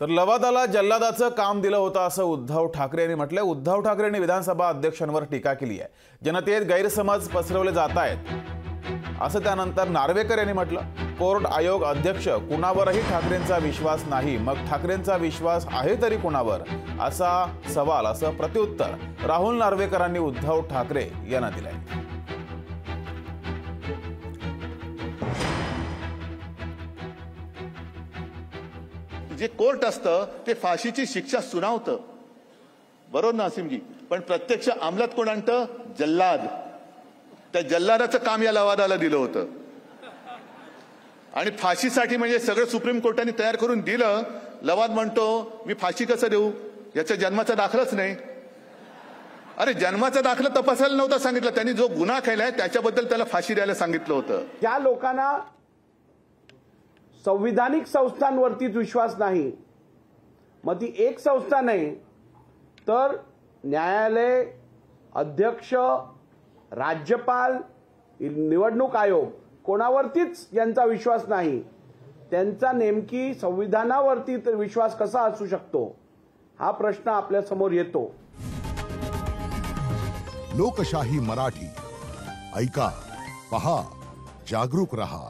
तर लवादाला जल्लादाचं काम दिलं होतं असं उद्धव ठाकरे यांनी म्हटलंय। उद्धव ठाकरेंनी विधानसभा अध्यक्षांवर टीका केली आहे। जनतेत गैरसमज पसरवले जात आहेत असं त्यानंतर नार्वेकर यांनी म्हटलं। कोर्ट आयोग अध्यक्ष कुणावरही ठाकरेंचा विश्वास नाही, मग ठाकरेंचा विश्वास आहे तरी कुणावर, असा सवाल असं प्रत्युत्तर राहुल नार्वेकरांनी उद्धव ठाकरे यांना दिलंय। जे कोर्ट असतं ते फाशीची शिक्षा सुनावतं, बरोबर ना असीमजी? पण प्रत्यक्ष अंमलात कोण आणतं? जल्लाद। त्या जल्लादाचं काम या लवादाला दिलं होतं आणि फाशीसाठी म्हणजे सगळं सुप्रीम कोर्टाने तयार करून दिलं। लवाद म्हणतो मी फाशी कसं देऊ, याच्या जन्माचा दाखलाच नाही। अरे जन्माचा दाखला तपासायला नव्हता सांगितलं, त्यांनी जो गुन्हा केलाय त्याच्याबद्दल त्याला फाशी द्यायला सांगितलं होतं। ज्या लोकांना संविधानिक संस्थांवरतीच विश्वास नाही, मग ती एक संस्था नाही तर न्यायालय, अध्यक्ष, राज्यपाल, निवडणूक आयोग कोणावरतीच यांचा विश्वास नाही, त्यांचा नेमकी संविधानावरती तर विश्वास कसा असू शकतो हा प्रश्न आपल्या समोर येतो। लोकशाही मराठी ऐका, पहा, जागरूक रहा।